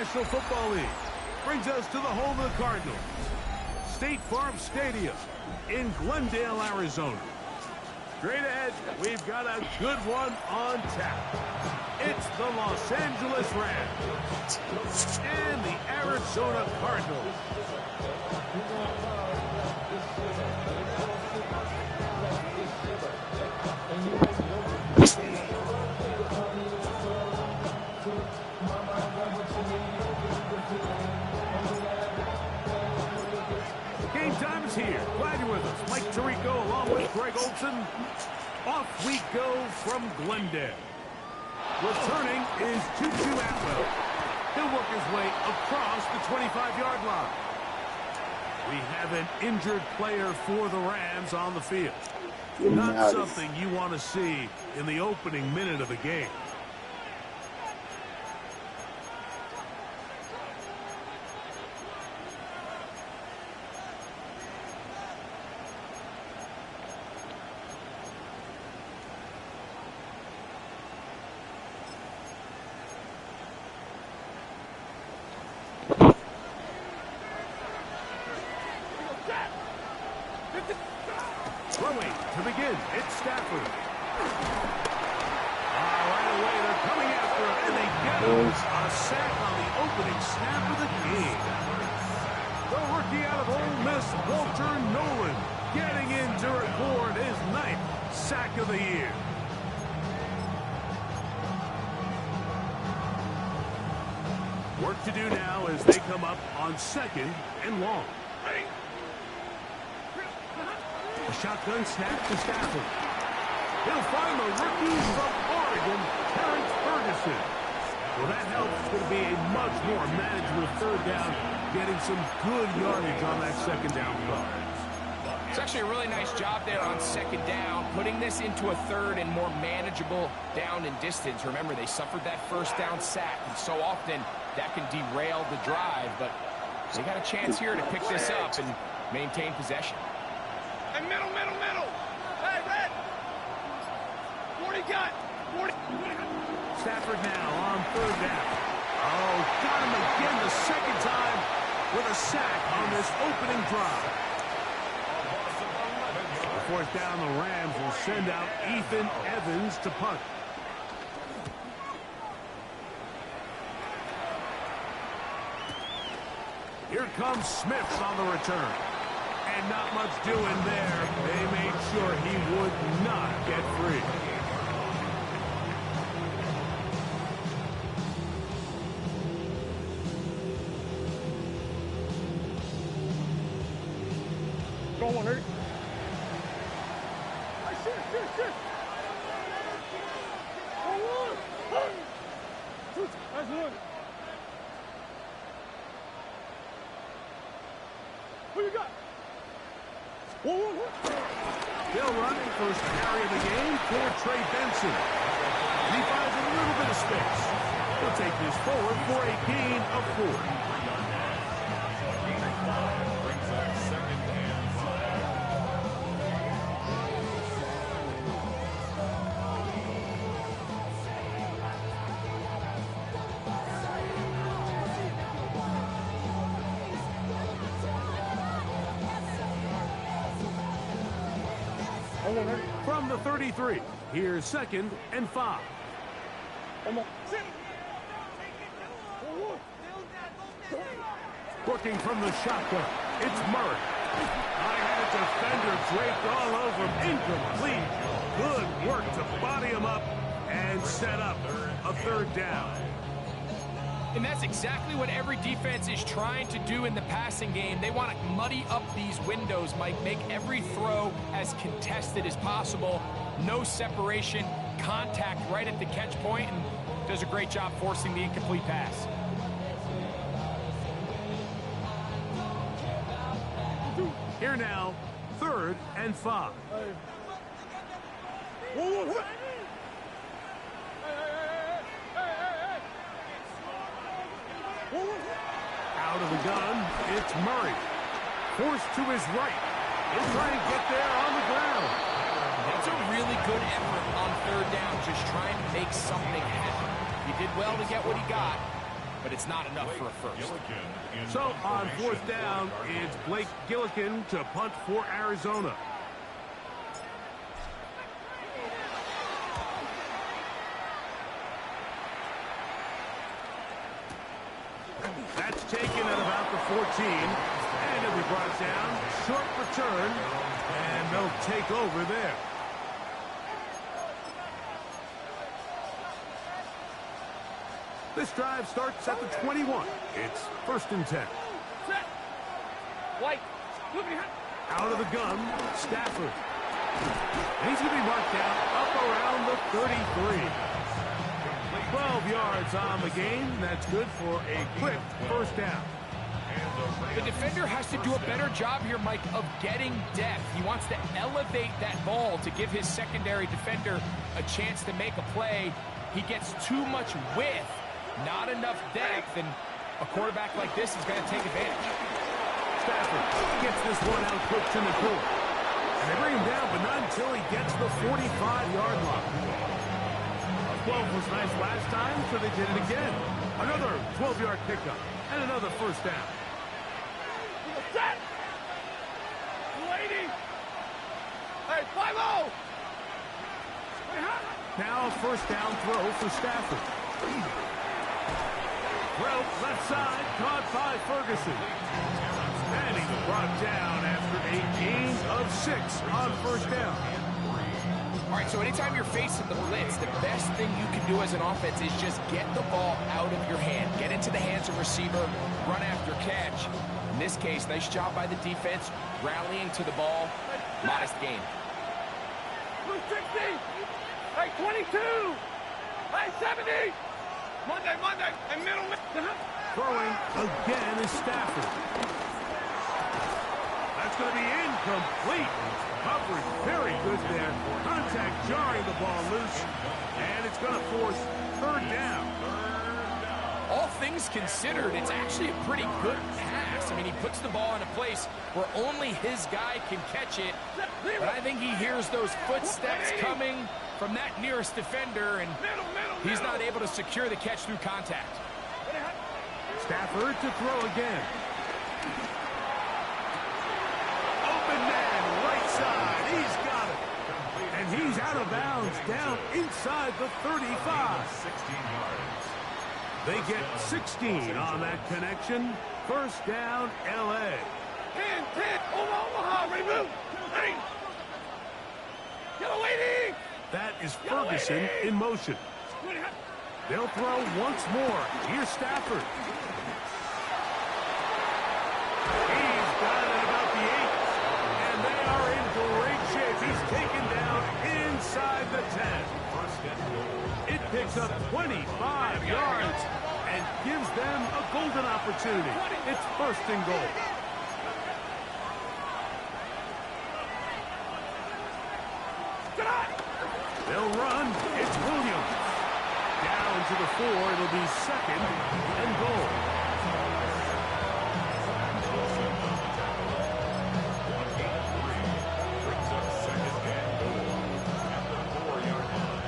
National Football League brings us to the home of the Cardinals, State Farm Stadium in Glendale, Arizona. Straight ahead, we've got a good one on tap. It's the Los Angeles Rams and the Arizona Cardinals. Game time is here. Glad you're with us. Mike Tirico along with Greg Olson. Off we go from Glendale. Returning is Tutu Atwell. He'll work his way across the 25-yard line. We have an injured player for the Rams on the field. Not something you want to see in the opening minute of the game. Throwing to begin, it's Stafford. Right away, they're coming after him, and they get him. A sack on the opening snap of the game. The rookie out of Ole Miss, Walter Nolan, getting in to record his 9th sack of the year. Work to do now as they come up on 2nd and long. A shotgun snap to Stafford. He'll find the rookie from Oregon, Terrence Ferguson. Well, that helps. It's going to be a much more manageable 3rd down, getting some good yardage on that 2nd down play. It's actually a really nice job there on 2nd down, putting this into a 3rd and more manageable down and distance. Remember, they suffered that 1st down sack, and so often that can derail the drive, but they got a chance here to pick this up and maintain possession. Hey, middle. Hey, Red. 40 got. 40. Stafford now on 3rd down. Oh, got him again the 2nd time with a sack on this opening drive. The 4th down, the Rams will send out Ethan Evans to punt. Here comes Smith on the return. And not much doing there. They made sure he would not get free. Go on, hurt. Shit. That's one. Who you got? Still running, first carry of the game for Trey Benson. He finds a little bit of space. He'll take this forward for a gain of 4. From the 33, here's 2nd and 5. Working from the shotgun, it's Murray. I had a defender draped all over him. Incomplete. Good work to body him up and set up a 3rd down. And that's exactly what every defense is trying to do in the passing game. They want to muddy up these windows, Mike, make every throw as contested as possible. No separation, contact right at the catch point, and does a great job forcing the incomplete pass. Here now, 3rd and 5. Out of the gun, it's Murray. Forced to his right. He'll try and get there on the ground. That's a really good effort on 3rd down, just trying to make something happen. He did well to get what he got. but it's not enough for a first. So on fourth down, it's Blake Gillikin to punt for Arizona. That's taken at about the 14, and it'll be brought down. Short return, and they'll take over there. This drive starts at the 21. It's 1st and 10. Set. White. Out of the gun, Stafford. And he's going to be marked down up around the 33. 12 yards on the game. That's good for a quick first down. The defender has to do a better job here, Mike, of getting depth. He wants to elevate that ball to give his secondary defender a chance to make a play. He gets too much width, not enough depth, and a quarterback like this is going to take advantage. Stafford gets this one out quick to McCoy. And they bring him down, but not until he gets the 45-yard line. 12 was nice last time, so they did it again. Another 12-yard pickup and another first down. Set. Lady. Hey, 5-0. Now a first down throw for Stafford. Well, left side, caught by Ferguson. And he's brought down after a gain of 6 on first down. All right, so anytime you're facing the blitz, the best thing you can do as an offense is just get the ball out of your hand. Get into the hands of receiver, run after catch. In this case, nice job by the defense, rallying to the ball. Modest gain. 260. Hey, 22. Hey, 70. Monday. And middle. Throwing again is Stafford. That's going to be incomplete. Coverage very good there. Contact jarring the ball loose. And it's going to force third down. All things considered, it's actually a pretty good pass. I mean, he puts the ball in a place where only his guy can catch it. But I think he hears those footsteps coming from that nearest defender, and he's not able to secure the catch through contact. Stafford to throw again. Open man, right side. He's got it. And he's out of bounds, down inside the 35. 16 yards. They get 16 on that connection. First down, L.A. 10. Omaha, ready, move. Ready. Yellow lady. That is Ferguson in motion. They'll throw once more. Here's Stafford. He's got it about the 8. And they are in great shape. He's taken down inside the 10. It picks up 25 yards and gives them a golden opportunity. It's 1st and goal. They'll run. It's Williams. Down to the 4. It'll be 2nd and goal. Brings up 2nd and goal at the 4-yard line.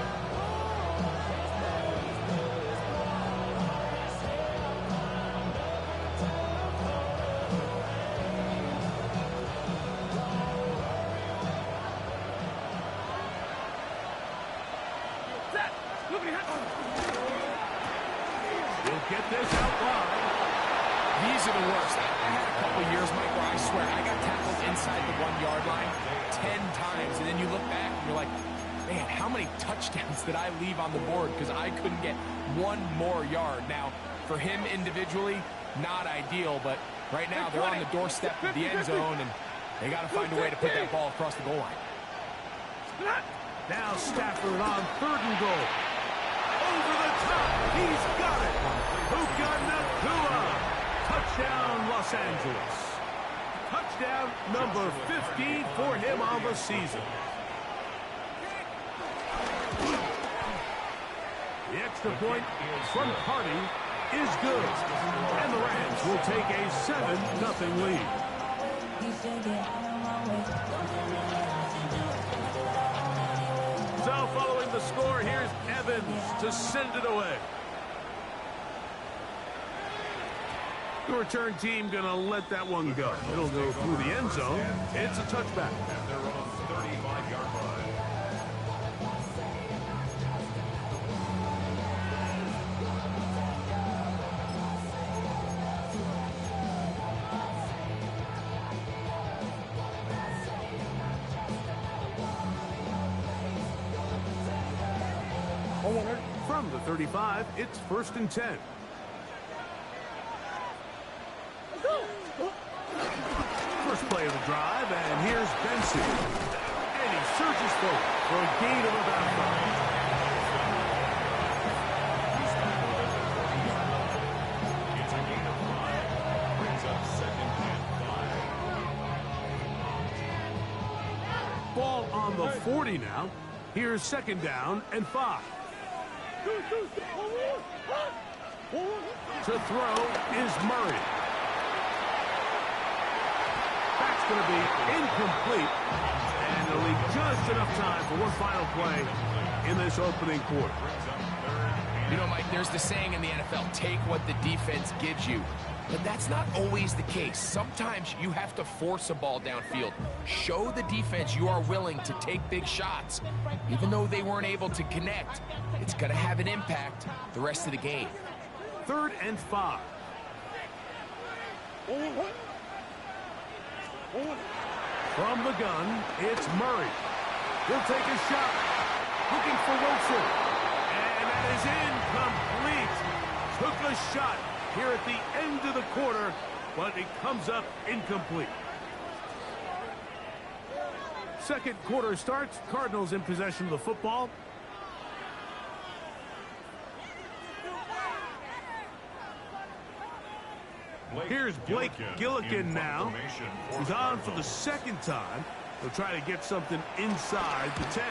We'll get this out wide. These are the worst. I had a couple years, Mike, where I swear I got tackled inside the 1-yard line 10 times, and then you look back and you're like, man, how many touchdowns did I leave on the board because I couldn't get one more yard? Now, for him individually, not ideal, but right now they're on the doorstep of the end zone, and they got to find a way to put that ball across the goal line. Now Stafford on 3rd and goal. Over the top. He's got it. Puka Nacua. Touchdown, Los Angeles. Touchdown number 15 for him on the season. The extra point from Hardy is good. And the Rams will take a 7-0 lead. So following the score, here's Evans to send it away. The return team going to let that one go. It'll go through the end zone. It's a touchback. At their own 35-yard line. From the 35, it's 1st and 10. First play of the drive, and here's Benson. And he surges forward for a gain of about 5. It's a gain of 5. Brings up 2nd and 5. Ball on the 40 now. Here's 2nd down and 5. To throw is Murray. That's going to be incomplete. And they'll leave just enough time for one final play in this opening quarter. You know, Mike, there's the saying in the NFL, take what the defense gives you. But that's not always the case. Sometimes you have to force a ball downfield. Show the defense you are willing to take big shots. Even though they weren't able to connect, it's going to have an impact the rest of the game. 3rd and 5. From the gun, it's Murray. He'll take a shot. Looking for Wilson. And that is incomplete. Took a shot here at the end of the quarter, but it comes up incomplete. Second quarter starts. Cardinals in possession of the football. Here's Blake Gillikin now. He's on for the 2nd time. He'll try to get something inside the 10.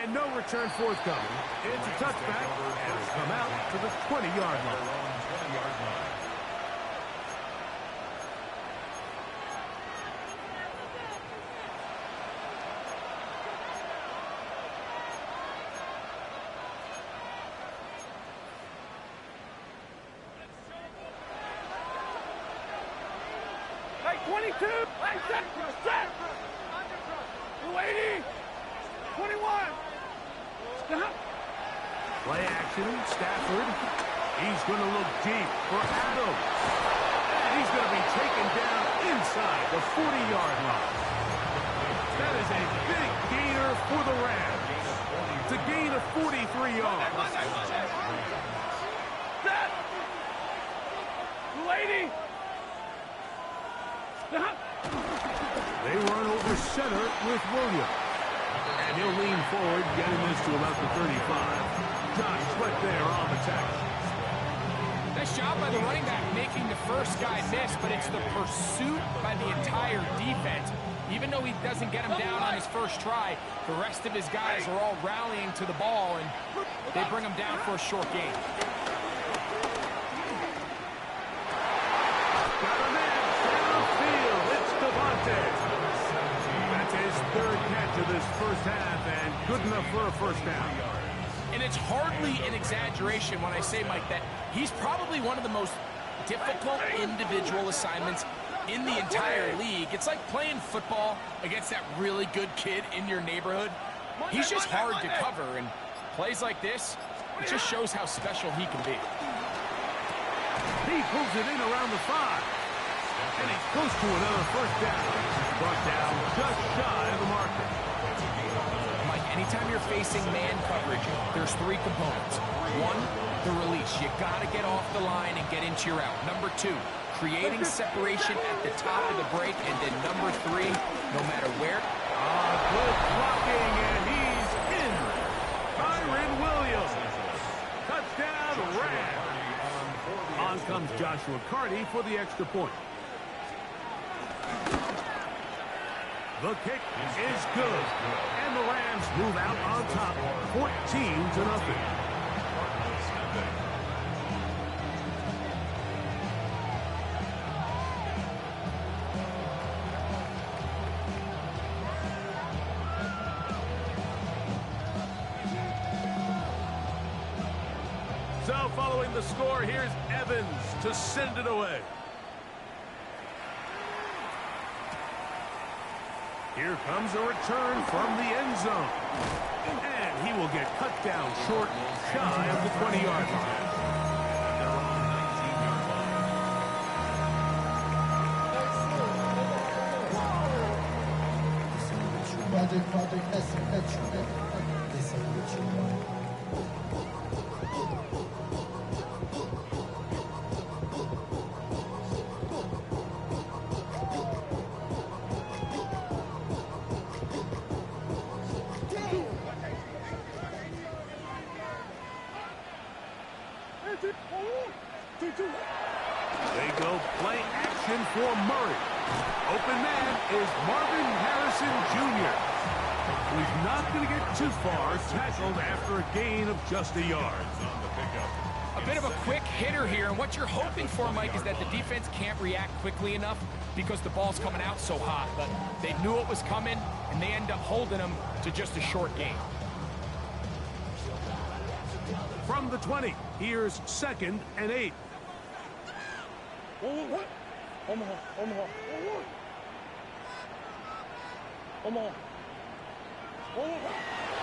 And no return forthcoming. It's a touchback, and it'll come out to the 20-yard line. Like 22. Like set. 280. 21. Stop. Play action, Stafford. He's going to look deep for Adams. And he's going to be taken down inside the 40-yard line. That is a big gainer for the Rams. It's a gain of 43 yards. Set. 280. Stop. They run over center with Williams. And he'll lean forward, getting this to about the 35. Josh Sweat there on the tackle. Nice job by the running back making the first guy miss, but it's the pursuit by the entire defense. Even though he doesn't get him down on his first try, the rest of his guys are all rallying to the ball, and they bring him down for a short gain. Got a man downfield. It's Devontae. That's his 3rd catch of this first half, and good enough for a first down. And it's hardly an exaggeration when I say, Mike, that he's probably one of the most difficult individual assignments in the entire league. It's like playing football against that really good kid in your neighborhood. He's just hard to cover, and plays like this, it just shows how special he can be. He pulls it in around the 5. And he's close to another first down. Brought down just shy of the marker. Mike, anytime you're facing man coverage, there's 3 components. 1, the release. You got to get off the line and get into your route. Number 2, creating separation at the top of the break. And then number 3, no matter where. Good blocking, and he's in. Kyren Williams. Touchdown, Rams. On comes Joshua Carty for the extra point. The kick is good. And the Rams move out on top, 14-0. So following the score, here's Evans to send it away. Here comes a return from the end zone. And he will get cut down short, shy of the 20-yard line. They go play action for Murray. Open man is Marvin Harrison Jr. He's not going to get too far, tackled after a gain of just a yard. A bit of a quick hitter here, and what you're hoping for, Mike, is that the defense can't react quickly enough because the ball's coming out so hot. But they knew it was coming, and they end up holding them to just a short gain. From the 20, here's 2nd and 8.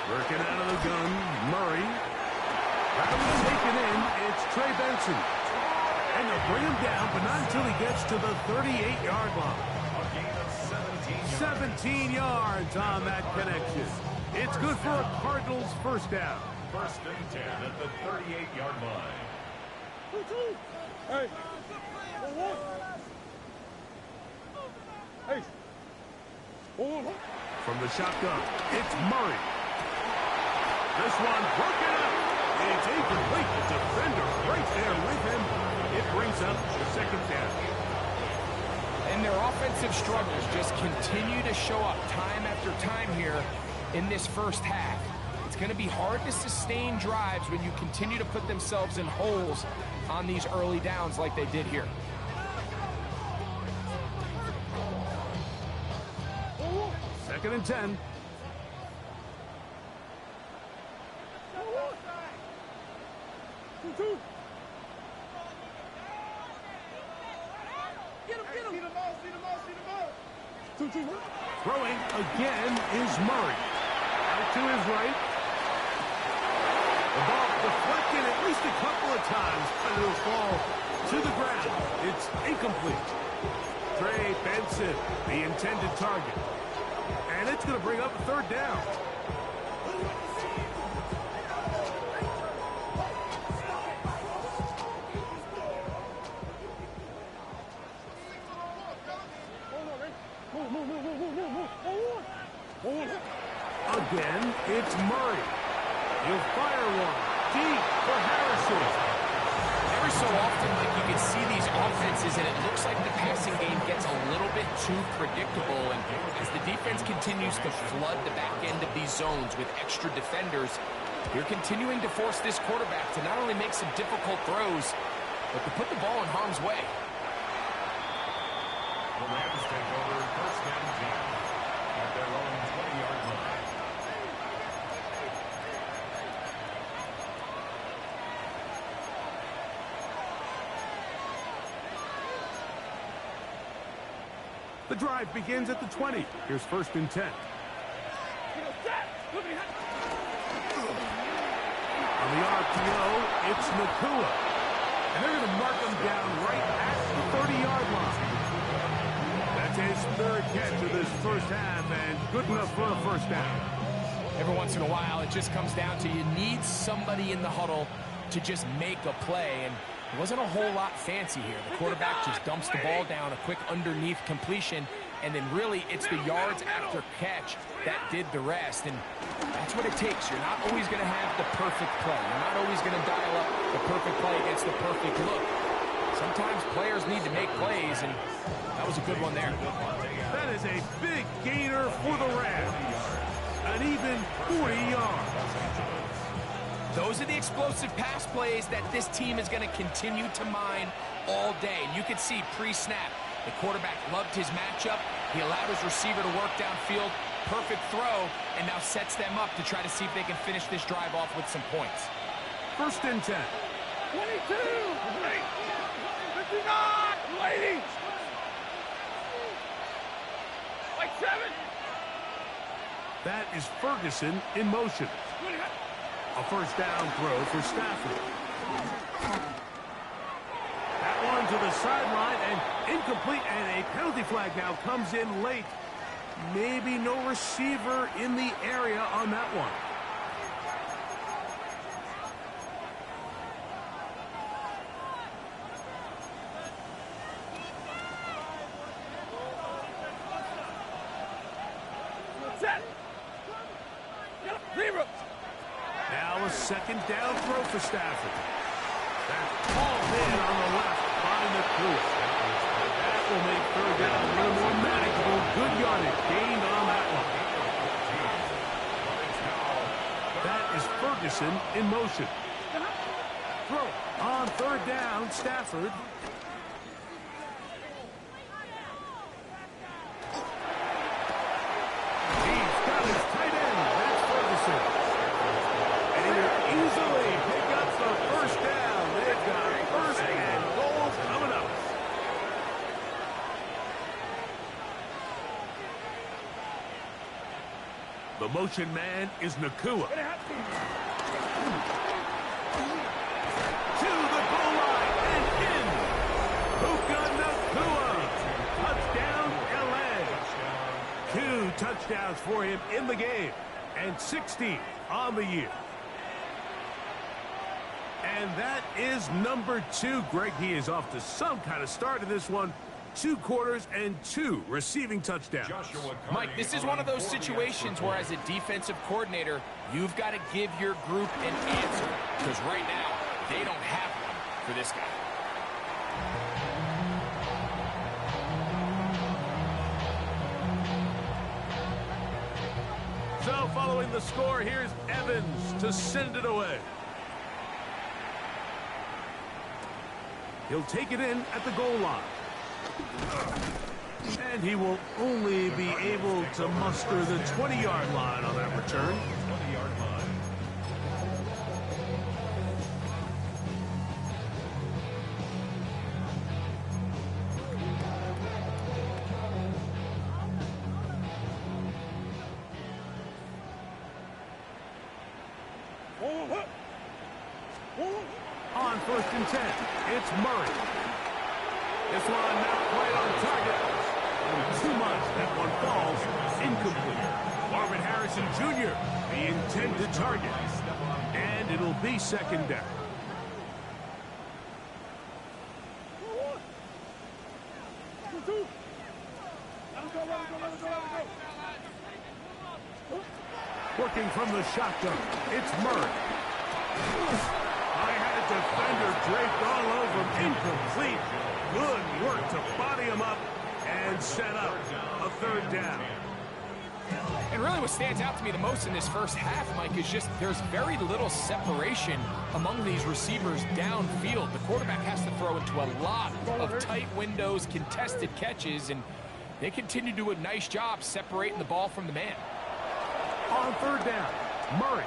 Working out of the gun, Murray. Rapidly taken in, it's Trey Benson. And they'll bring him down, but not until he gets to the 38-yard line. A gain of 17 yards on that connection. It's good for a Cardinals first down. 1st and 10 at the 38-yard line. Hey. Hey. From the shotgun, it's Murray. This one broken up. It's incomplete. The defender right there with him. It brings up the 2nd down. And their offensive struggles just continue to show up time after time here in this first half. It's going to be hard to sustain drives when you continue to put themselves in holes on these early downs like they did here. Second and 10. Throwing again is Murray. Out to his right. The ball deflected at least a couple of times, but it'll fall to the ground. It's incomplete. Trey Benson, the intended target. And it's going to bring up a 3rd down. Again, it's Murray. He'll fire one deep for Harrison. Every so often, like, you can see these offenses, and it looks like the passing game gets a little bit too predictable. And as the defense continues to flood the back end of these zones with extra defenders, you're continuing to force this quarterback to not only make some difficult throws, but to put the ball in harm's way. The Rams take over 1st and 10 at their own 20-yard line. The drive begins at the 20. Here's 1st and 10. On the RPO, it's Nakua. And they're going to mark him down right at the 30-yard line. That's his 3rd catch of this first half, and good enough for a first down. Every once in a while, it just comes down to you need somebody in the huddle to just make a play, and it wasn't a whole lot fancy here. The quarterback just dumps the ball down, a quick underneath completion, and then really it's the yards after catch that did the rest, and that's what it takes. You're not always going to have the perfect play. You're not always going to dial up the perfect play against the perfect look. Sometimes players need to make plays, and that was a good one there. That is a big gainer for the Rams. An even 40 yards. Those are the explosive pass plays that this team is going to continue to mine all day. And you can see pre-snap, the quarterback loved his matchup. He allowed his receiver to work downfield. Perfect throw, and now sets them up to try to see if they can finish this drive off with some points. 1st and 10. 22. 59. Ladies. Like 7. That is Ferguson in motion. A first down throw for Stafford. That one to the sideline and incomplete, and a penalty flag now comes in late. Maybe no receiver in the area on that one. Now a second down throw for Stafford. That's hauled in on the left by Nakua. That will make third down a little more manageable. Good yardage gained on that one. That is Ferguson in motion. Throw on third down, Stafford. He's got his tight end. That's Ferguson. And he will easily pick up the first down. They've got first and goal coming up. The motion man is Nakua. To the goal line and in. Puka Nakua. Touchdown, LA. 2 touchdowns for him in the game. And 60 on the year. And that is number 2. Greg, he is off to some kind of start in this one. 2 quarters and 2 receiving touchdowns. Mike, this is one of those situations where as a defensive coordinator, you've got to give your group an answer. Because right now, they don't have one for this guy. So following the score, here's Evans to send it away. He'll take it in at the goal line. And he will only be able to muster the 20-yard line on that return. 20-yard line. On first and 10, it's Murray. This one not quite on target. Too much. That one falls incomplete. Marvin Harrison Jr., the intended target. And it'll be second down. Working from the shotgun, it's Murray. I had a defender draped all over him. Incomplete. Good work to body him up and set up a third down. And really what stands out to me the most in this first half, Mike, is just there's very little separation among these receivers downfield. The quarterback has to throw into a lot of tight windows, contested catches, and they continue to do a nice job separating the ball from the man. On third down, Murray.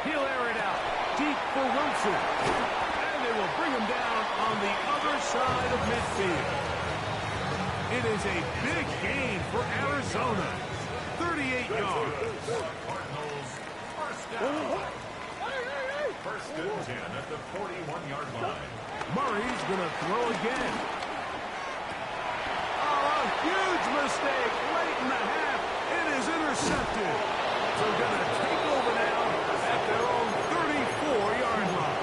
He'll air it out deep for Wilson. And they will bring him down on the other side of midfield. It is a big gain for Arizona. 38 yards. Cardinals first down. First and 10 at the 41-yard line. Murray's going to throw again. Oh, a huge mistake late in the half. It is intercepted. So going to take over now at their own 34-yard line.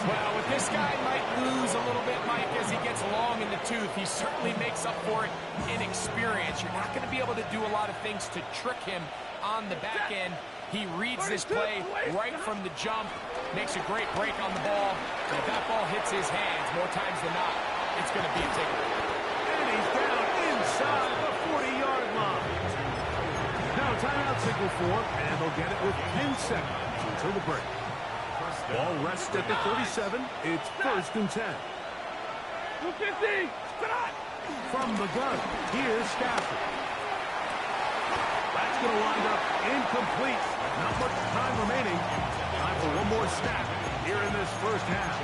Well, with this guy might lose a little bit, Mike, as he gets long in the tooth. He certainly makes up for it in experience. You're not going to be able to do a lot of things to trick him on the back end. He reads this play right from the jump, makes a great break on the ball. And if that ball hits his hands more times than not, it's going to be a takeaway. And he's down inside the 40-yard line. Now timeout signal for, and they'll get it with 10 seconds until the break. Ball rests at the 37. It's first and 10. 250. From the gun, here's Stafford. That's going to wind up incomplete. Not much time remaining. Time for one more snap here in this first down.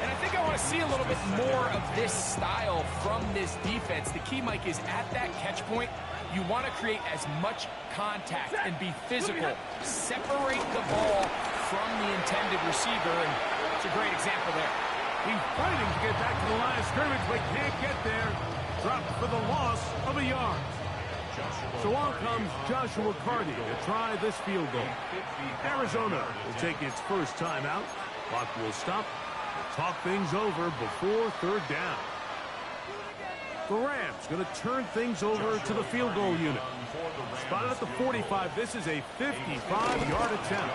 And I think I want to see a little bit more of this style from this defense. The key, Mike, is at that catch point, you want to create as much contact and be physical. Separate the ball from the intended receiver, and it's a great example there. He's fighting to get back to the line of scrimmage, but can't get there. Dropped for the loss of a yard. So on comes Joshua Carty to try this field goal. Arizona will take its first timeout. Clock will stop. We'll talk things over before third down. The Rams going to turn things over to the field goal unit. Spotted at the 45. This is a 55-yard attempt.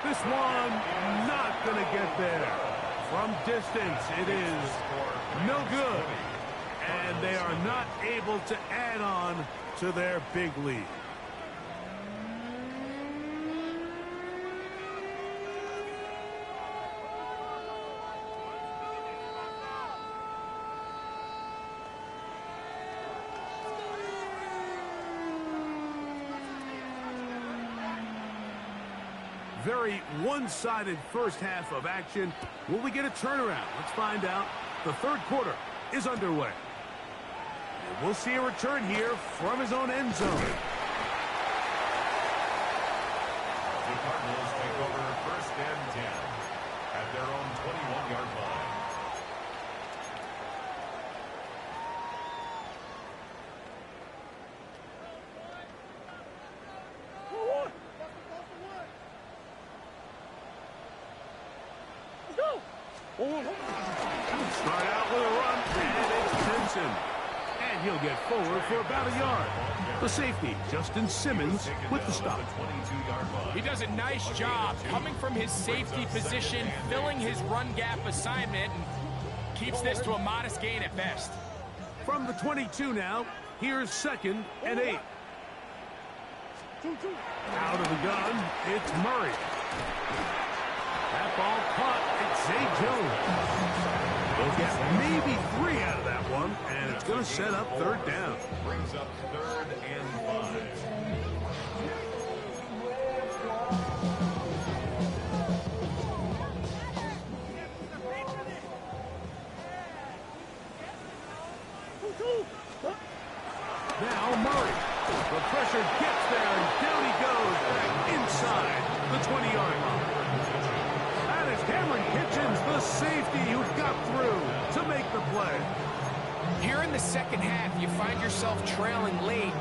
This one not going to get there. From distance, it is no good. And they are not able to add on to their big lead. Very one-sided first half of action. Will we get a turnaround? Let's find out. The third quarter is underway. And we'll see a return here from his own end zone. The Cardinals take over first and 10 at their own 21-yard line. Start out with a run, and it's Simpson. And he'll get forward for about a yard. The safety, Justin Simmons, with the stop. He does a nice job coming from his safety position, filling his run gap assignment, and keeps this to a modest gain at best. From the 22 now, here's 2nd and 8. Out of the gun, it's Murray. That ball caught. It's Zay Jones. They'll get maybe 3 out of that one, and it's going to set up third down. Brings up 3rd and 5. Now Murray. The pressure gets there, and down he goes back inside the 20-yard line. That is Cameron Kitchens, the safety who got through to make the play. Here in the second half, you find yourself trailing late.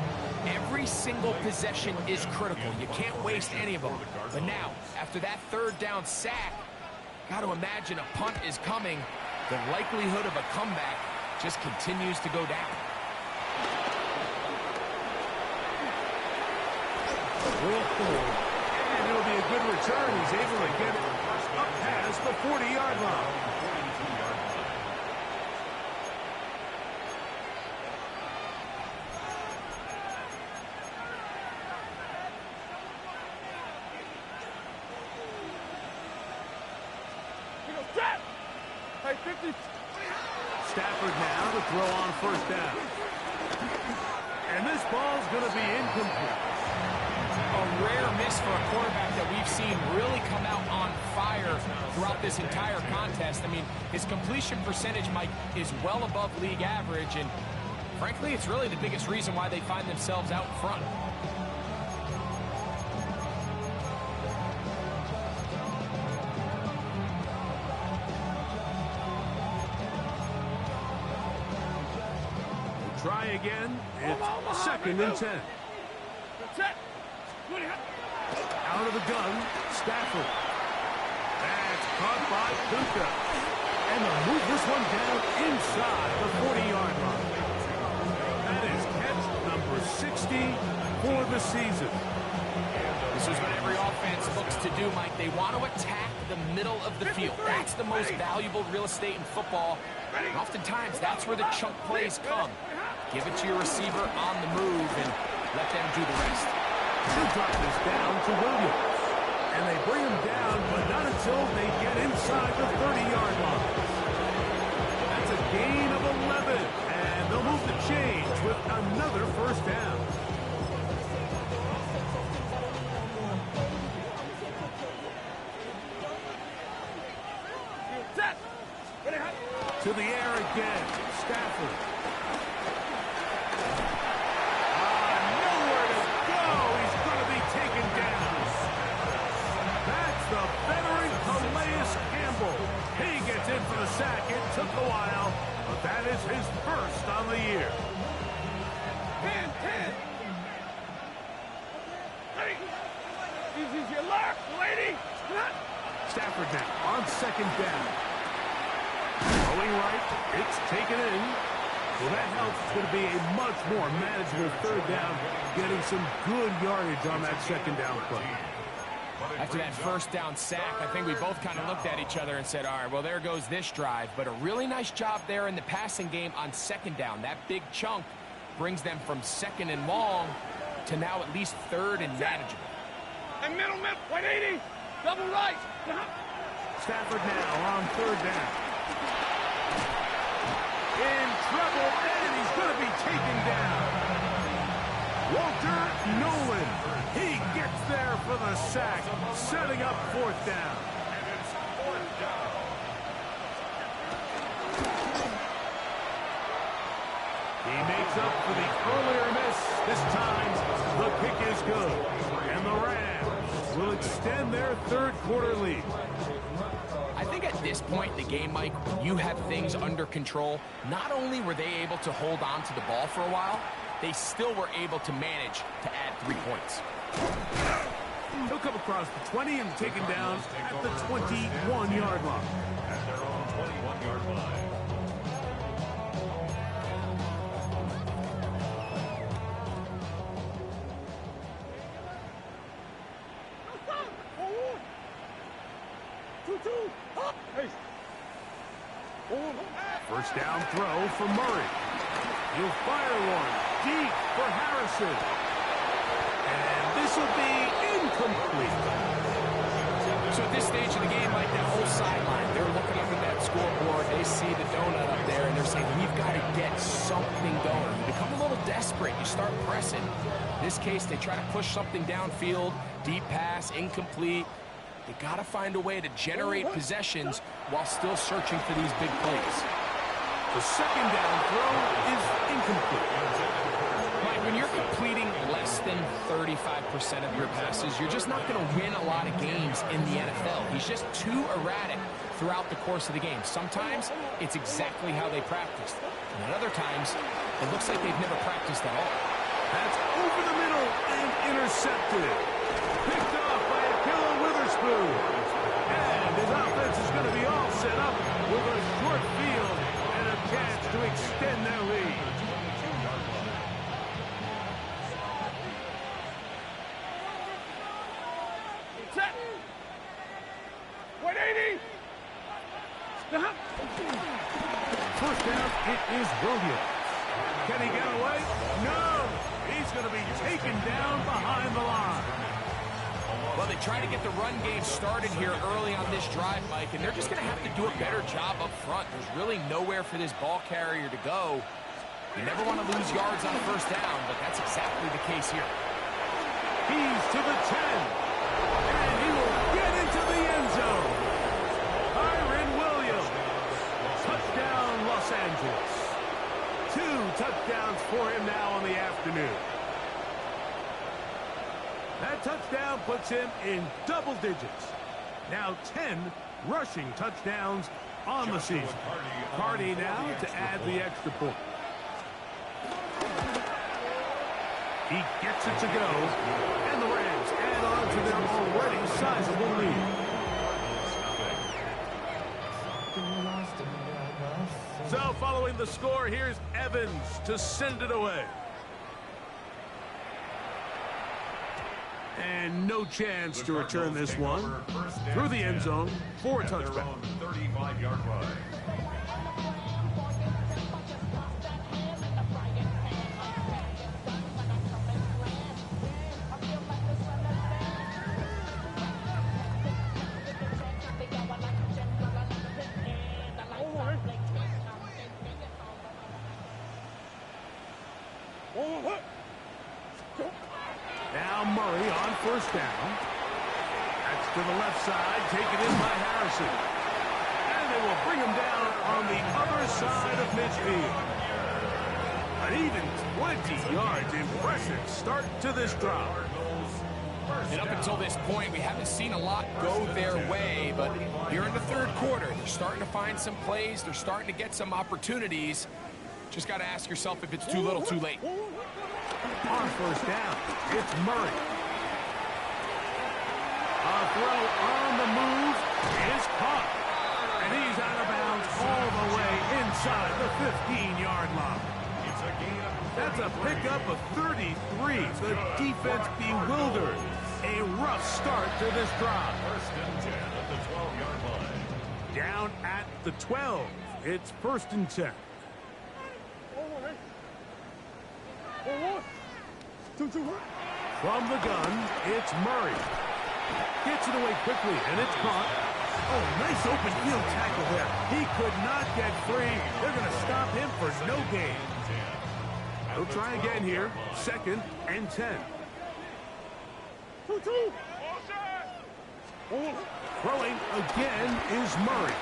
Every single possession is critical. You can't waste any of them. But now, after that third down sack, got to imagine a punt is coming. The likelihood of a comeback just continues to go down. And it'll be a good return. He's able to get it up past the 40-yard line. Hey, 50. Stafford now to throw on first down. And this ball's going to be incomplete. A rare miss for a quarterback that we've seen really come out on fire throughout this entire contest. I mean, his completion percentage, Mike, is well above league average, and frankly, it's really the biggest reason why they find themselves out in front. Try again. It's 2nd and 10. Out of the gun, Stafford. That's caught by Puka. And they'll move this one down inside the 40-yard line. That is catch number 60 for the season. This is what every offense looks to do, Mike. They want to attack the middle of the field. That's the most valuable real estate in football. And oftentimes, that's where the chunk plays come. Give it to your receiver on the move and let them do the rest. They drop this down to Williams. And they bring him down, but not until they get inside the 30-yard line. That's a gain of 11. And they'll move the chains with another first down. To the air again. Stafford. Nowhere to go. He's going to be taken down. That's the veteran Calais Campbell. He gets in for the sack. It took a while, but that is his first on the year. 10. Hey, this is your luck, lady. Stafford now on second down. Going right, it's taken in. Well, that helps. It's going to be a much more manageable third down, getting some good yardage on that second down play. After that first down sack, I think we both kind of looked at each other and said, all right, well, there goes this drive. But a really nice job there in the passing game on second down. That big chunk brings them from second and long to now at least third and manageable. And middle, 180. Double right. Stafford now on third down. In trouble, and he's going to be taken down. Walter Nolan. He gets there for the sack, setting up fourth down. And it's fourth down. He makes up for the earlier miss. This time, the kick is good. And the Rams will extend their third quarter lead. I think at this point in the game, Mike, when you have things under control, not only were they able to hold on to the ball for a while, they still were able to manage to add 3 points. He'll come across the 20 and taken down at the 21-yard line. At their own 21-yard line. First down throw for Murray. He'll fire one deep for Harrison. And this will be incomplete. So at this stage of the game, like that whole sideline, they're looking up at that scoreboard. They see the donut up there, and they're saying, we've got to get something going. You become a little desperate. You start pressing. In this case, they try to push something downfield. Deep pass, incomplete. They got to find a way to generate possessions while still searching for these big plays. The second down throw is incomplete. Mike, when you're completing less than 35% of your passes, you're just not going to win a lot of games in the NFL. He's just too erratic throughout the course of the game. Sometimes it's exactly how they practiced. And at other times, it looks like they've never practiced at all. That's over the middle and intercepted. Picked off by Ahkello Witherspoon. And his offense is going to be all set up with a short field and a chance to extend their lead. Set. 180. First down, it is Williams. Can he get away? No! He's going to be taken down behind the line. Well, they try to get the run game started here early on this drive, Mike, and they're just going to have to do a better job up front. There's really nowhere for this ball carrier to go. You never want to lose yards on first down, but that's exactly the case here. He's to the 10. And he will get into the end zone. Kyren Williams. Touchdown, Los Angeles. 2 touchdowns for him now on the afternoon. That touchdown puts him in double digits. Now 10 rushing touchdowns on the season. Cardi now to add the extra point. He gets it to go. And the Rams add on to their already sizable lead. So following the score, here's Evans to send it away. And no chance to return this one through the end zone for a touchback. 35-yard line. Now Murray on first down. That's to the left side, taken in by Harrison. And will bring him down on the other side of midfield. An even 20 yards. Impressive start to this drive. And up until this point, we haven't seen a lot go their way, but here in the third quarter, they're starting to find some plays. They're starting to get some opportunities. Just got to ask yourself if it's too little, too late. On first down, it's Murray. A throw on the move is caught. And he's out of bounds all the way inside the 15-yard line. That's a pickup of 33. The defense bewildered. A rough start to this drive. First and 10 at the 12-yard line. Down at the 12. It's first and 10. From the gun, it's Murray. Gets it away quickly, and it's caught. Oh, nice open field tackle there. He could not get free. They're going to stop him for no gain. He'll try again here. Second and 10. Throwing again is Murray.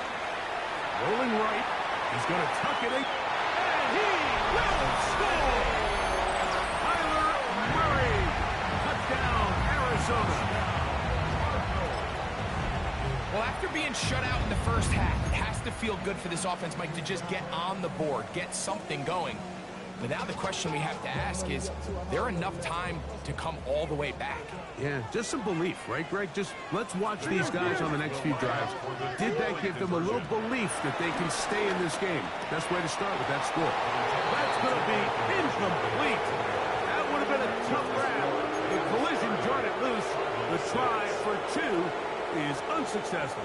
Rolling right. He's going to tuck it in. And he will score! Kyler Murray. Touchdown, Arizona. Well, after being shut out in the first half, it has to feel good for this offense, Mike, to just get on the board, get something going. But now the question we have to ask is there enough time to come all the way back? Yeah, just some belief, right, Greg? Just let's watch these guys on the next few drives. Did that give them a little belief that they can stay in this game? Best way to start with that score. That's going to be incomplete. That would have been a tough grab. The collision jarred it loose. The try for two is unsuccessful.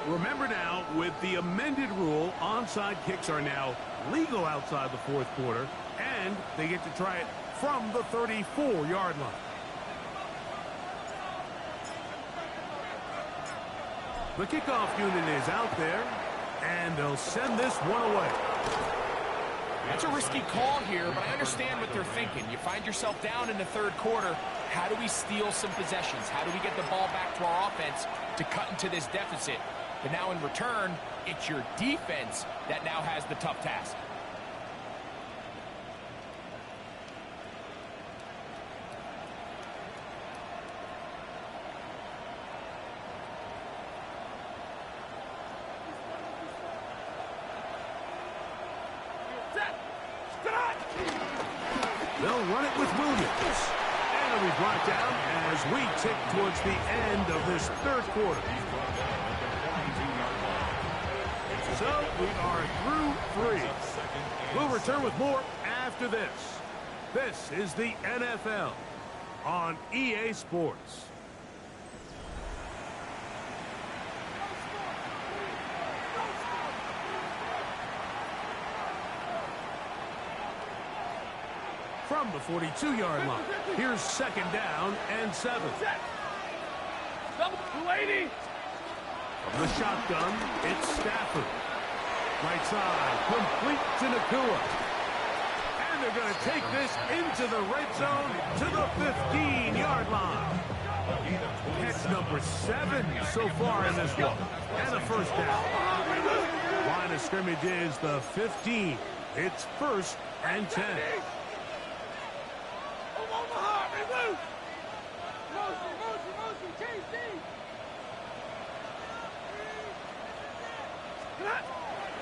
Remember now, with the amended rule, onside kicks are now legal outside the fourth quarter, and they get to try it from the 34-yard line. The kickoff unit is out there, and they'll send this one away. That's a risky call here, but I understand what they're thinking. You find yourself down in the third quarter. How do we steal some possessions? How do we get the ball back to our offense to cut into this deficit? But now in return, it's your defense that now has the tough task. They'll run it with Williams. And it'll be brought down as we tick towards the end of this third quarter. So we are through three. We'll return with more after this. This is the NFL on EA Sports. From the 42-yard line, here's second down and 7. Double 280. From the shotgun, it's Stafford. Right side, complete to Nakua. And they're going to take this into the red zone to the 15-yard line. Catch number 7 so far in this one. And a first down. Line of scrimmage is the 15. It's first and 10.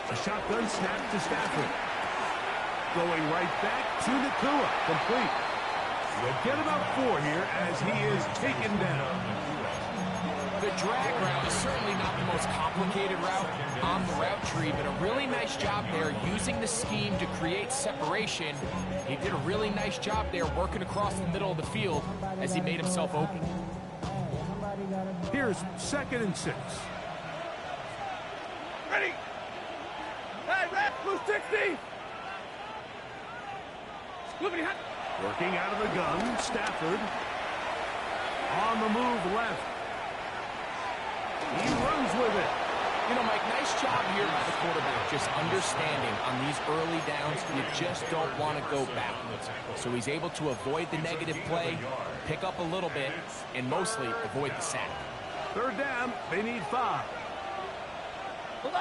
A shotgun snap to Stafford. Going right back to Nakua. Complete. They'll get about 4 here as he is taken down. The drag route is certainly not the most complicated route on the route tree, but a really nice job there using the scheme to create separation. He did a really nice job there working across the middle of the field as he made himself open. Here's second and 6. Ready. Hey, Red, blue 60. Working out of the gun, Stafford. On the move left. He runs with it. You know, Mike, nice job here by the quarterback, just understanding on these early downs, you just don't want to go backwards. So he's able to avoid the negative play, pick up a little bit, and mostly avoid the sack. Third down, they need 5. Here's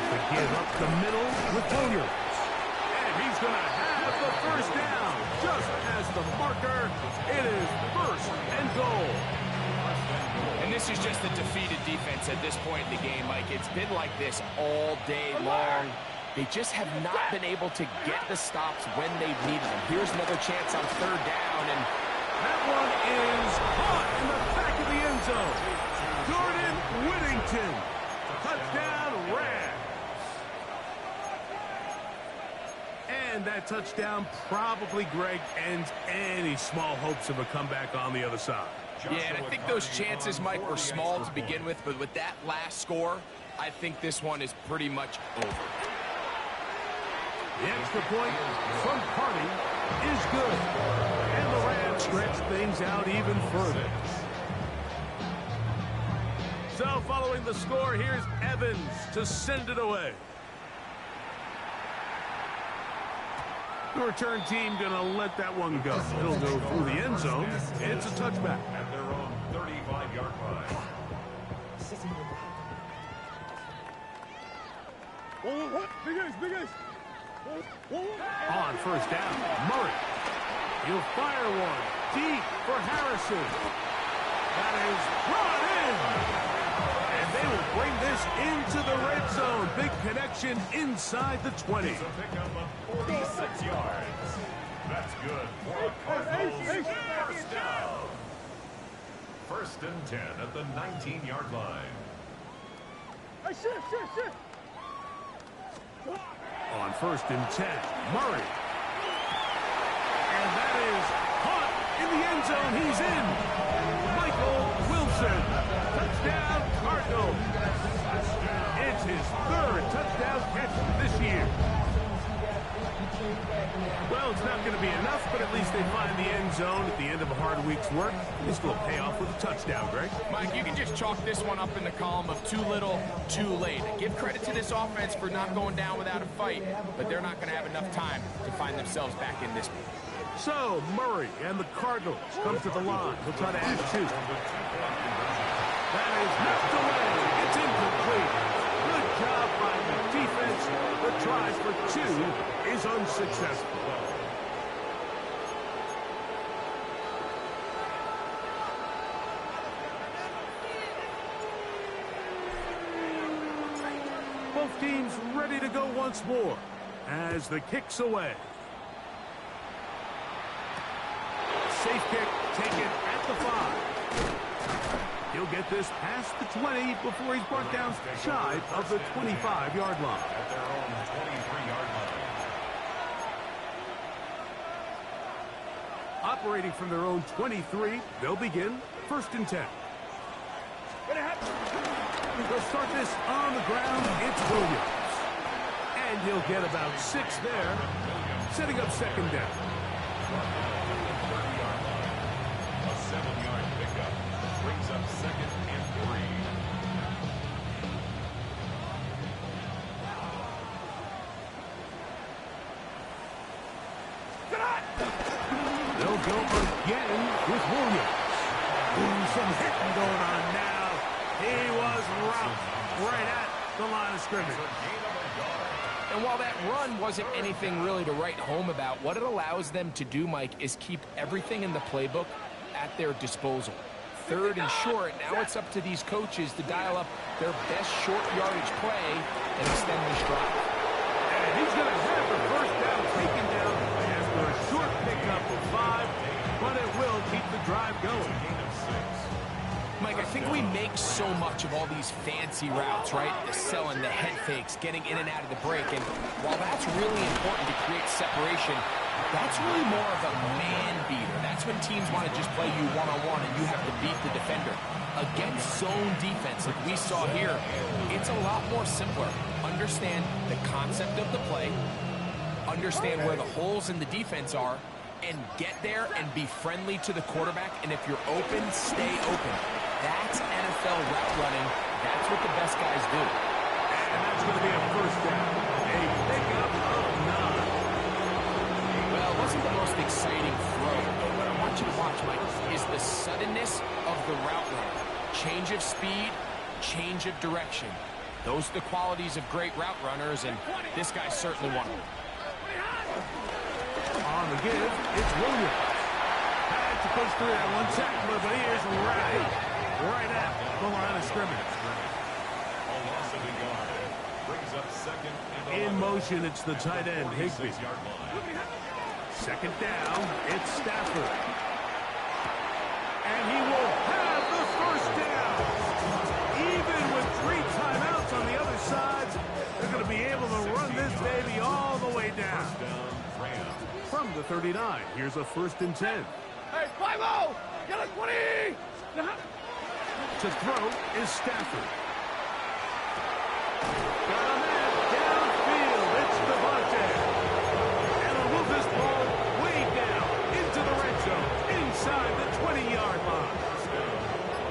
the give up the middle with Williams. And he's going to have the first down. Just as the marker, it is first and goal. And this is just a defeated defense at this point in the game, Mike. It's been like this all day long. They just have not been able to get the stops when they've needed them. Here's another chance on third down, and that one is caught in the back of the end zone. Jordan Whittington, touchdown Rams. And that touchdown probably, Greg, ends any small hopes of a comeback on the other side. Yeah, and I think those chances, Mike, were small to begin with, but with that last score, I think this one is pretty much over. The extra point from Carney is good. And the Rams stretch things out even further. So following the score, here's Evans to send it away. The return team going to let that one go. It'll go through the end zone. It's a touchback. At their own 35-yard line. Big ace. On first down, Murray. He'll fire one deep for Harrison. That is brought in. And they will bring this into the red zone. Big connection inside the 20. It's a pickup of 46 yards. That's good for a Cardinals first down. First and 10 at the 19-yard line. Hey, shit. On first and 10, Murray. And that is caught in the end zone. He's in. Michael Wilson. Touchdown, Cardinals. It's his third touchdown catch this year. Well, it's not going to be enough, but at least they find the end zone at the end of a hard week's work. This will pay off with a touchdown, Greg. Mike, you can just chalk this one up in the column of too little, too late. Give credit to this offense for not going down without a fight, but they're not going to have enough time to find themselves back in this one. So, Murray and the Cardinals come to the line. He'll try to add two. That is knocked away. It's incomplete. Good job by the defense. The try for two is unsuccessful. Both teams ready to go once more as the kick's away. Safe kick taken at the 5. He'll get this past the 20 before he's brought down shy of the 25-yard line. At their own 23-yard line. Operating from their own 23, they'll begin first and 10. They'll start this on the ground. It's Williams. And he'll get about 6 there, setting up second down. A 7-yard pickup brings up second and 3. They'll go again with Williams. Ooh, some hitting going on now. He was roughed right at the line of scrimmage. And while that run wasn't anything really to write home about, what it allows them to do, Mike, is keep everything in the playbook at their disposal. Third and short, now it's up to these coaches to dial up their best short yardage play and extend this drive. And he's going to have the first down taken down after a short pickup of 5, but it will keep the drive going. Gain of 6. Mike, I think we make so much of all these fancy routes, right? The selling, the head fakes, getting in and out of the break. And while that's really important to create separation, that's really more of a man beater. That's when teams want to just play you one-on-one and you have to beat the defender. Against zone defense, like we saw here, it's a lot more simpler. Understand the concept of the play, understand where the holes in the defense are, and get there and be friendly to the quarterback. And if you're open, stay open. That's NFL route running. That's what the best guys do. And that's going to be a first down. A pickup of 9. Well, it wasn't the most exciting throw, but what I want you to watch, Mike, is the suddenness of the route run. Change of speed, change of direction. Those are the qualities of great route runners, and this guy's certainly one of them. On the give, it's Williams. Had to push through that one tackler, but he is right at the line of scrimmage. A loss of a yard. Brings up second and In motion, it's the tight end, Higbee. Second down, it's Stafford. And he will have the first down. Even with 3 timeouts on the other side, they're going to be able to run this baby all the way down. From the 39, here's a 1st and 10. Hey, 5-0! Get it, 20! To throw is Stafford. Got a man downfield. It's Devontae. And he'll move this ball way down into the red zone, inside the 20-yard line.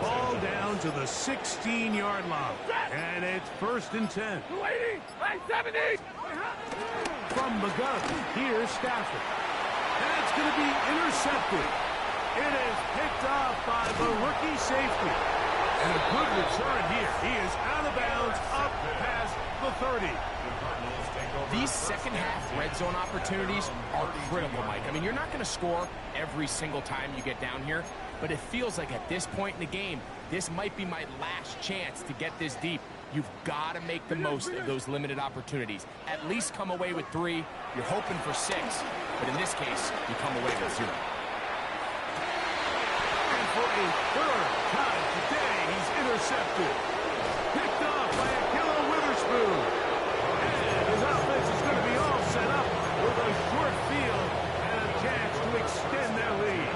Ball down to the 16-yard line. And it's 1st and 10. 280! Hey, 70! From the gun, here's Stafford. And it's going to be intercepted. It is picked off by the rookie safety. And a good return here. He is out of bounds, up past the 30. These second-half red zone opportunities are critical, Mike. I mean, you're not going to score every single time you get down here, but it feels like at this point in the game, this might be my last chance to get this deep. You've got to make the most of those limited opportunities. At least come away with 3. You're hoping for 6, but in this case, you come away with 0. And for a 3rd time today, he's intercepted. Picked off by Ahkello Witherspoon. And his offense is going to be all set up with a short field and a chance to extend their lead.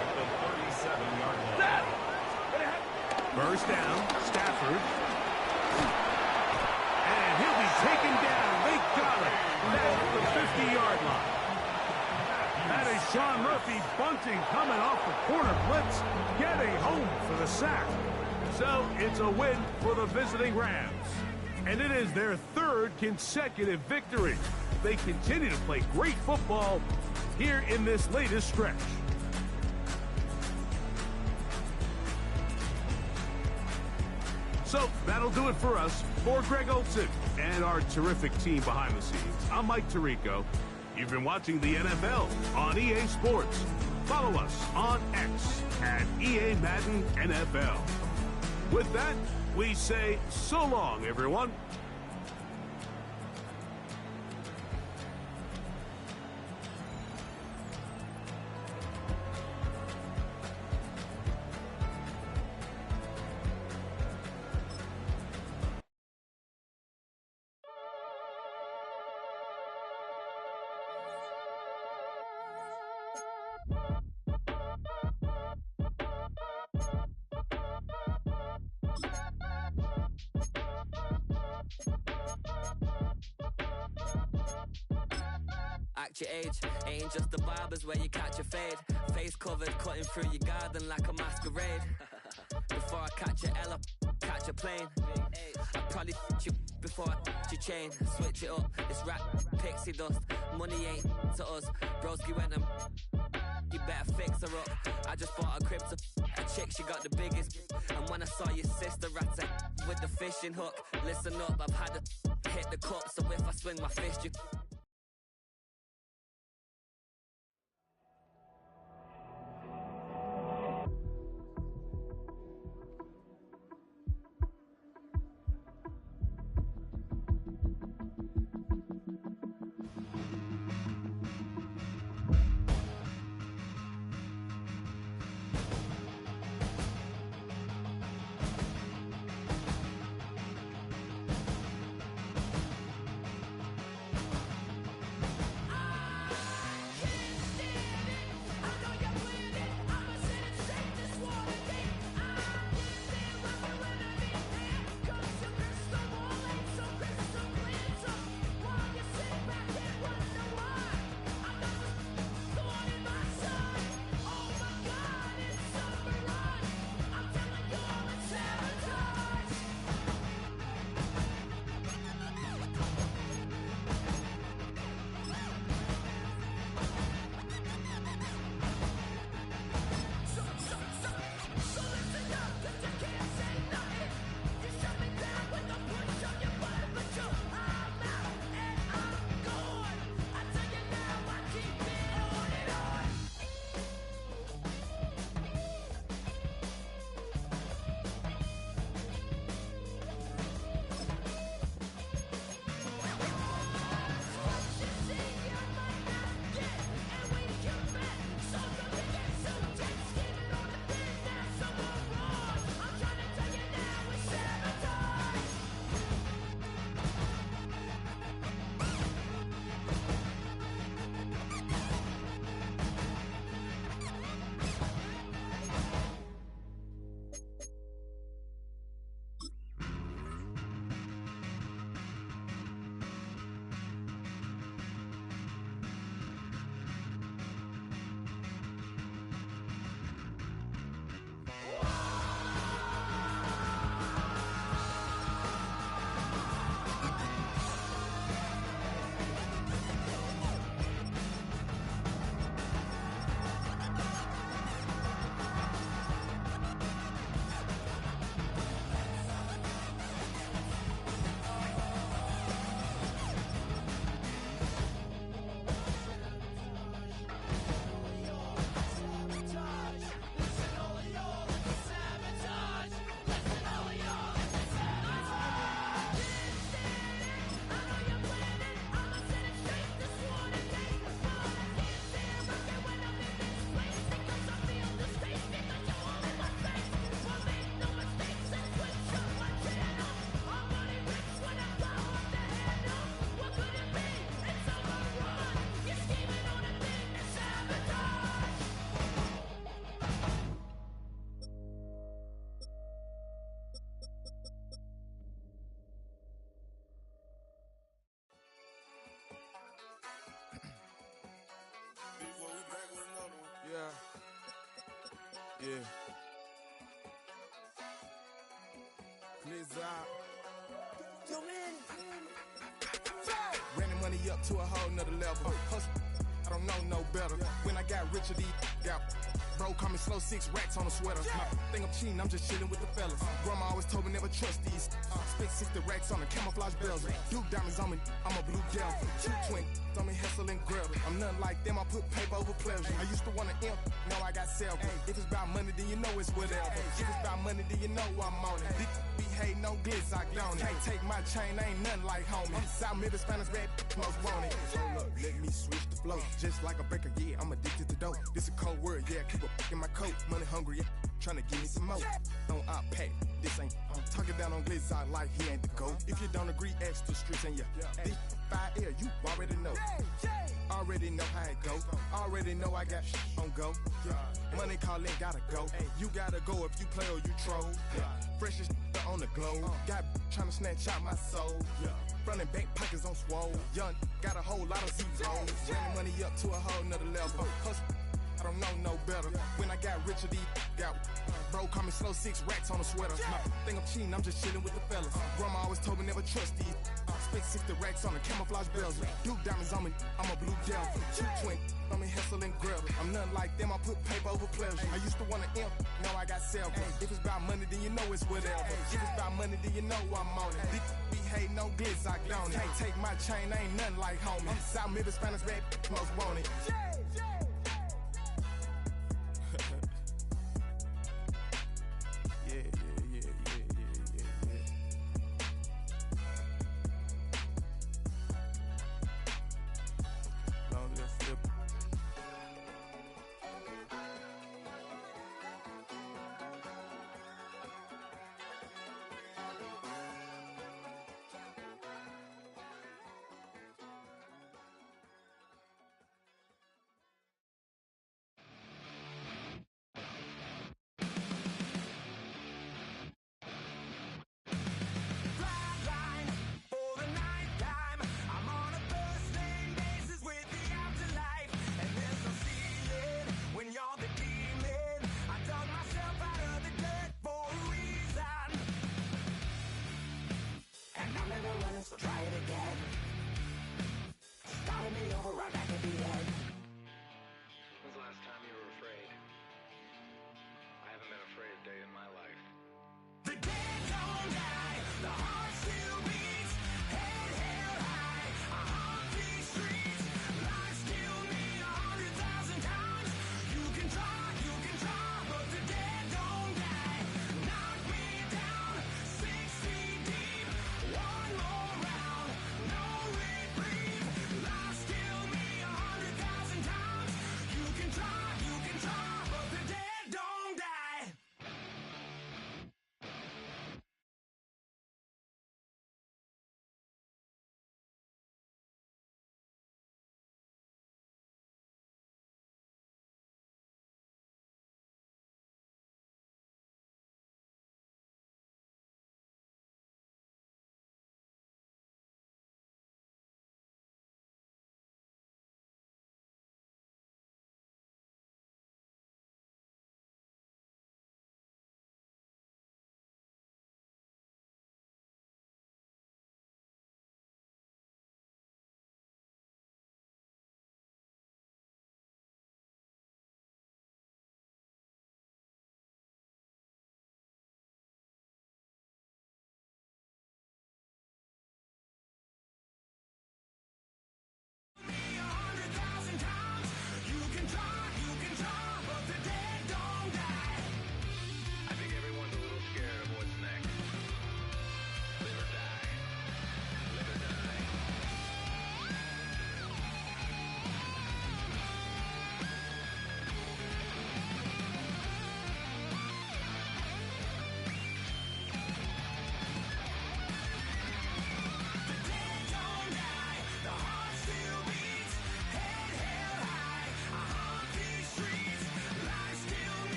At the 37-yard line. First down, Stafford. And he'll be taken down. They got it. That's the 50-yard line. That is Sean Murphy bunting coming off the corner blitz, getting home for the sack. So it's a win for the visiting Rams. And it is their 3rd consecutive victory. They continue to play great football here in this latest stretch. So that'll do it for us. For Greg Olsen and our terrific team behind the scenes, I'm Mike Tirico. You've been watching the NFL on EA Sports. Follow us on X at EA Madden NFL. With that, we say so long, everyone. Act your age, ain't just the barbers where you catch a fade. Face covered, cutting through your garden like a masquerade. Before I catch a L up, catch a plane. I probably you before I your chain. Switch it up, it's rap, pixie dust. Money ain't to us. Broski went and you better fix her up. I just bought a crib to a chick, she got the biggest. And when I saw your sister rat with the fishing hook, listen up, I've had to hit the cup. So if I swing my fist, you Yeah. Blizzard. Yo, man. Ran the money up to a whole nother level. Hustle, I don't know no better. When I got richer, these got bro, call me slow, 6 racks on a sweater. Think I'm cheating, I'm just chilling with the fellas. Grandma always told me never trust these. Spent 60 racks on the camouflage bells. Duke diamonds on me, I'm a blue devil. 220 on me, hustle and grab. I'm nothing like them, I put paper over pleasure. I used to want to imp, now I got self. If it's about money, then you know it's whatever. If it's about money, then you know I'm on it. Be hating no glitz, I don't it. Can't take my chain, ain't nothing like homie. South Middle Spanish bad, most want it. Hold up, let me switch the flow. Just like a breaker, yeah, I'm addicted to dope. This a cold word, yeah, keep a in my coat. Money hungry, yeah, tryna give me some more. Don't pack, this ain't. I'm talking down on Glizzy like he ain't the GOAT. If you don't agree, ask the streets and yeah. This fire air, you already know. Already know how it go. Already know I got shit on go. Money calling, gotta go. You gotta go if you play or you troll. Freshest on the globe. Got tryna snatch out my soul. Front and back pockets on swole. Young, got a whole lot of zeros. Ran the money up to a whole nother level. Hustle, I don't know no better. When I got richer, these got bro, call me slow, 6 racks on a sweater. Think I'm cheating, I'm just chilling with the fellas. Grandma always told me never trust these. Spent 60 racks on the camouflage bells. Duke diamonds on me, I'm a blue devil. 220 on me, hustle and grab. I'm nothing like them, I put paper over pleasure. I used to want to imp, now I got self. If it's about money, then you know it's whatever. If it's about money, then you know I'm on it. Be hating no glitz, I don't it. Can't take my chain, ain't nothing like homie. South Middle Spanish bad, most want it.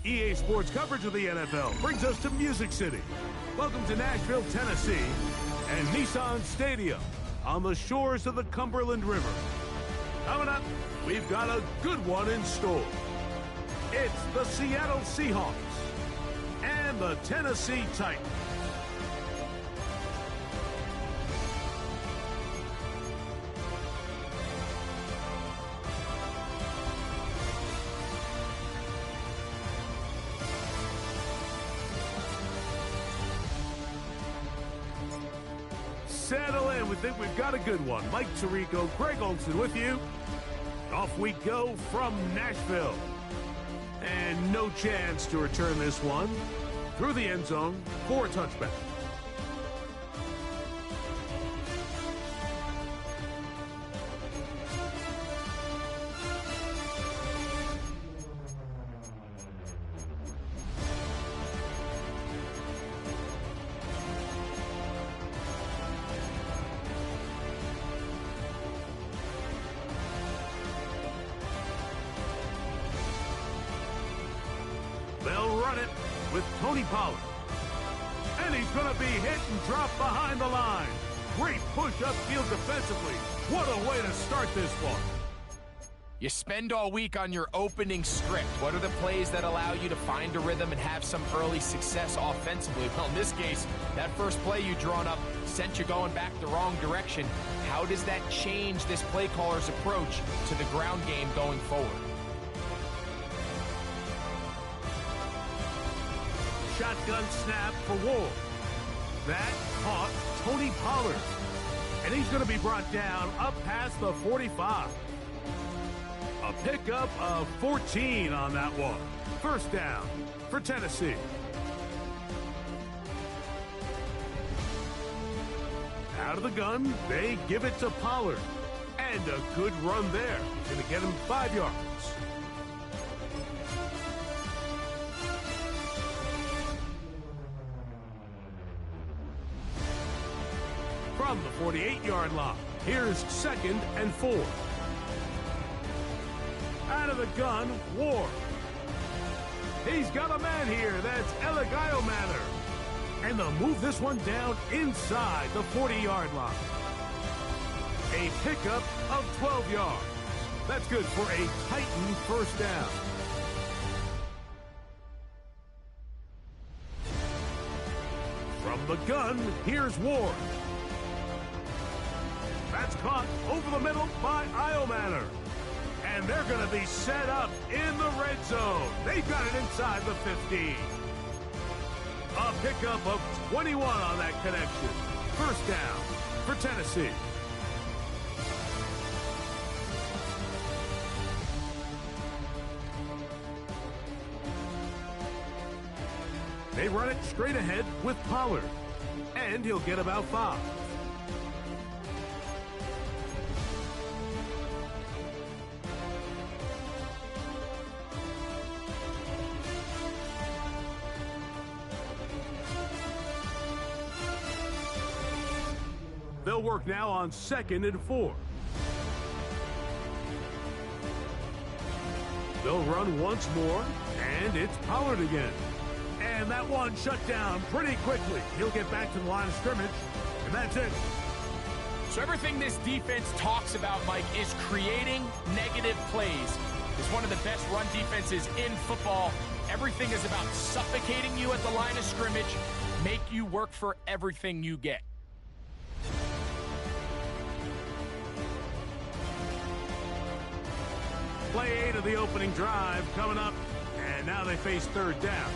EA Sports coverage of the NFL brings us to Music City. Welcome to Nashville, Tennessee, and Nissan Stadium on the shores of the Cumberland River. Coming up, we've got a good one in store. It's the Seattle Seahawks and the Tennessee Titans. Settle in. We think we've got a good one. Mike Tirico, Greg Olsen with you. Off we go from Nashville. And no chance to return this one through the end zone for a touchback. They'll run it with Tony Pollard. And he's going to be hit and dropped behind the line. Great push upfield defensively. What a way to start this one. You spend all week on your opening script. What are the plays that allow you to find a rhythm and have some early success offensively? Well, in this case, that first play you drawn up sent you going back the wrong direction. How does that change this play caller's approach to the ground game going forward? Shotgun snap for Ward. That caught Tony Pollard. And he's going to be brought down up past the 45. A pickup of 14 on that one. First down for Tennessee. Out of the gun, they give it to Pollard. And a good run there. Going to get him 5 yards. From the 48-yard line, here's 2nd and 4. Out of the gun, Ward. He's got a man here. That's Eligio Manor. And they'll move this one down inside the 40-yard line. A pickup of 12 yards. That's good for a Titan first down. From the gun, here's Ward. That's caught over the middle by Iomanner. And they're going to be set up in the red zone. They've got it inside the 15. A pickup of 21 on that connection. First down for Tennessee. They run it straight ahead with Pollard. And he'll get about 5. They'll work now on 2nd and 4. They'll run once more, and it's Pollard again. And that one shut down pretty quickly. He'll get back to the line of scrimmage, and that's it. So everything this defense talks about, Mike, is creating negative plays. It's one of the best run defenses in football. Everything is about suffocating you at the line of scrimmage, make you work for everything you get. Play 8 of the opening drive coming up, and now they face 3rd down.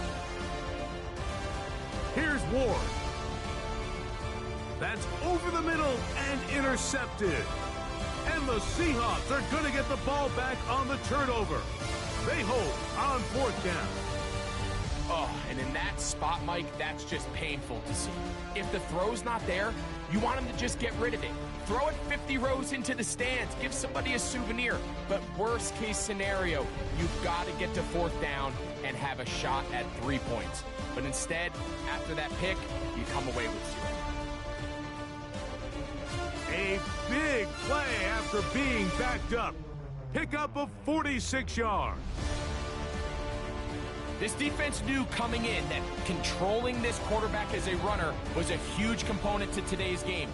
Here's Ward. That's over the middle and intercepted. And the Seahawks are going to get the ball back on the turnover. They hold on 4th down. Oh, and in that spot, Mike, that's just painful to see. If the throw's not there, you want him to just get rid of it. Throw it 50 rows into the stands. Give somebody a souvenir. But worst case scenario, you've got to get to 4th down and have a shot at 3 points. But instead, after that pick, you come away with 0. A big play after being backed up. Pickup of 46 yards. This defense knew coming in that controlling this quarterback as a runner was a huge component to today's game.